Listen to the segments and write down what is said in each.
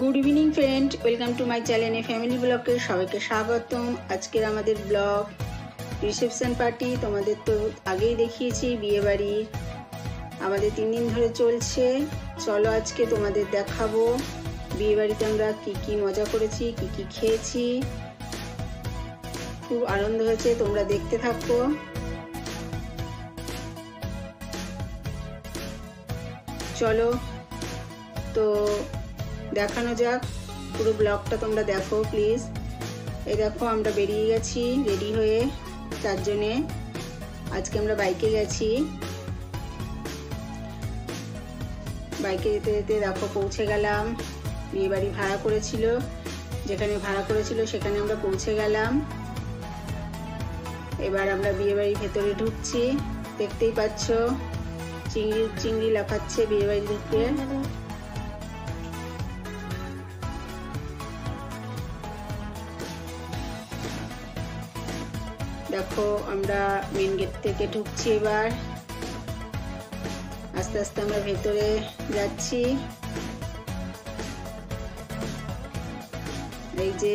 Good evening friend, welcome to my channel family blog के सबाइके स्वागतम। आजकेर आमादेर ब्लग रिसेपशन पार्टी। तोमादेर तो आगेई देखिएछि बिये बाड़ी आमादेर 3 दिन धरे चलछे। चलो आजके तोमादेर देखाबो बिये बाड़ीते आमरा की मजा करेछि, की खेয়েছি। खूब आनंद हयेছে, तोमरा देखते थाको। चलो तो देखानो जाक पुरो ब्लगटा तोमरा देखो प्लिज। এই দেখো আমরা বেরিয়ে গেছি রেডি হয়ে চারজনে। আজকে আমরা বাইকে গেছি। বাইকে যেতে যেতে দেখো পৌঁছে গেলাম। বিয়ে বাড়ি ভাড়া করেছিল, যেখানে ভাড়া করেছিল সেখানে আমরা পৌঁছে গেলাম। এবার আমরা বিয়ে বাড়ির ভেতরে ঢুকছি। দেখতেই পাচ্ছ চিংড়ি চিংড়ি লাফাচ্ছে বিয়ে বাড়ি ঢুকে। देखो আমরা মেন গেট থেকে ঢুকছি। এবার আস্তে আস্তে আমরা ভেতরে যাচ্ছি। এই যে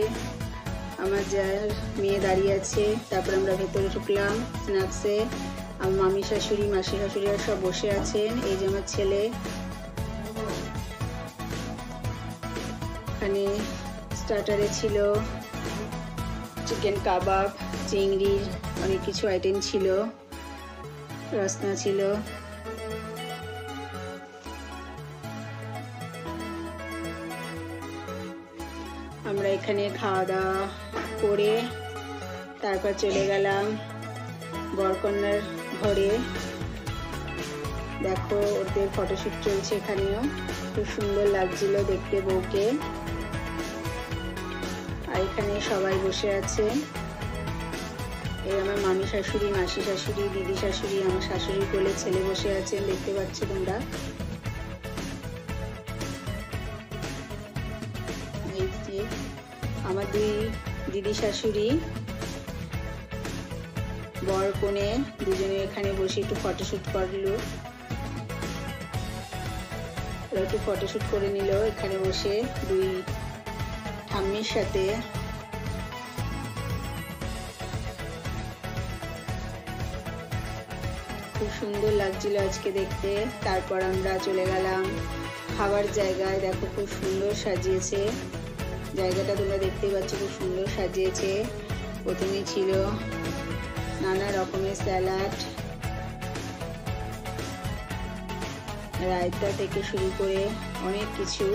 আমার যার মেয়ে দাঁড়িয়ে আছে। তারপর আমরা ভেতরে ঢুকলাম স্ন্যাক্সে। আমার মামি শাশুড়ি মাসি শাশুড়িরা সব বসে আছেন। এই যে আমার ছেলে। এখানে স্টার্টারে ছিল চিকেন কাবাব, চিংড়ির অনেক কিছু আইটেম ছিল, রসনা ছিল। আমরা এখানে খাওয়া দাওয়া করে তারপর চলে গেলাম বরকন্যার ঘরে। দেখো ওদের ফটোশুট চলছে এখানেও। খুব সুন্দর লাগছিল দেখতে বউকে। আর এখানে সবাই বসে আছে। এই আমার মামি শাশুড়ি মাসি শাশুড়ি দিদি শাশুড়ি আমার শাশুড়ির কোলে ছেলে বসে আছেন, দেখতে পাচ্ছ তোমরা। এই যে আমার দুই দিদি শাশুড়ি বর কনে দুজনে এখানে বসে একটু ফটোশুট করলো। ওরা একটু ফটোশুট করে নিল এখানে বসে দুই ঠাম্মির সাথে। খুব সুন্দর লাগছিল আজকে দেখতে। তারপর আমরা চলে গেলাম খাবার জায়গায়। দেখো খুব সুন্দর সাজিয়েছে জায়গাটা, তোমরা দেখতেই পাচ্ছ খুব সুন্দর সাজিয়েছে। প্রথমে ছিল নানা রকমের স্যালাড, রায়তা থেকে শুরু করে অনেক কিছু।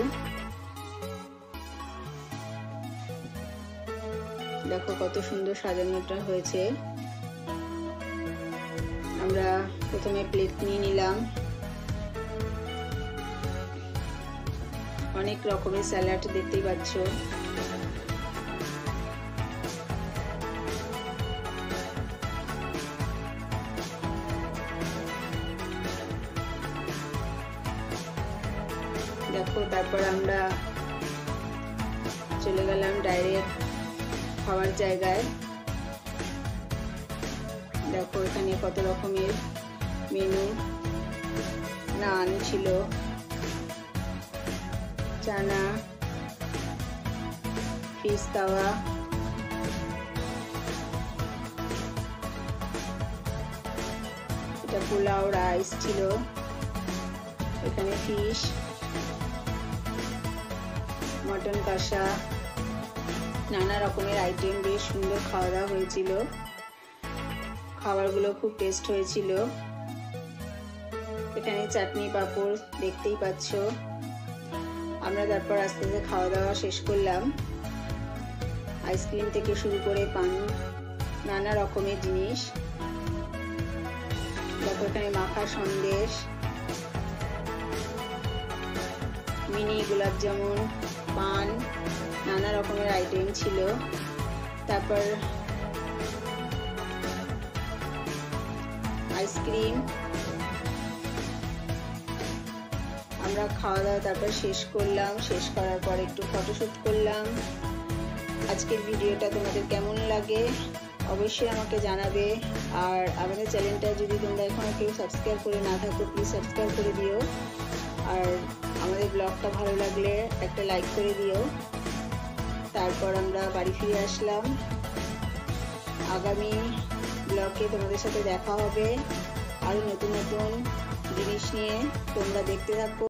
দেখো কত সুন্দর সাজানোটা হয়েছে। আমরা প্রথমে প্লেট নিয়ে নিলাম। অনেক রকমের স্যালাড দেখতেই পাচ্ছ। দেখো তারপর আমরা চলে গেলাম ডাইরেক্ট খাওয়ার জায়গায়। দেখো এখানে কত রকমের মেনু। নান ছিল, চানা, ফিশ তাওয়া, এটা পোলাও রাইস ছিল, এখানে ফিশ, মটন কষা, নানা রকমের আইটেম। বেশ সুন্দর খাওয়া দাওয়া হয়েছিল। খাবারগুলো খুব টেস্ট হয়েছিল। এখানে চাটনি পাঁপড় দেখতেই পাচ্ছ। আমরা তারপর আস্তে আস্তে খাওয়া দাওয়া শেষ করলাম। আইসক্রিম থেকে শুরু করে পান, নানা রকমের জিনিস। দেখো এখানে মাখা সন্দেশ, মিনি গোলাপ জামুন, পান, নানা রকমের আইটেম ছিল। তারপর আইসক্রিম। আমরা খাওয়া দাওয়া তারপর শেষ করলাম। শেষ করার পর একটু ফটোশুট করলাম। আজকের ভিডিওটা তোমাদের কেমন লাগে অবশ্যই আমাকে জানাবে। আর আমাদের চ্যানেলটা যদি তোমরা এখনো কেউ সাবস্ক্রাইব করে না থাকো প্লিজ সাবস্ক্রাইব করে দিও। আর আমাদের ব্লগটা ভালো লাগলে একটা লাইক করে দিও। তারপর আমরা বাড়ি ফিরে আসলাম। আগামী ব্লগে তোমাদের সাথে দেখা হবে আরো নতুন নতুন জিনিস নিয়ে। তোমরা দেখতে থাকো।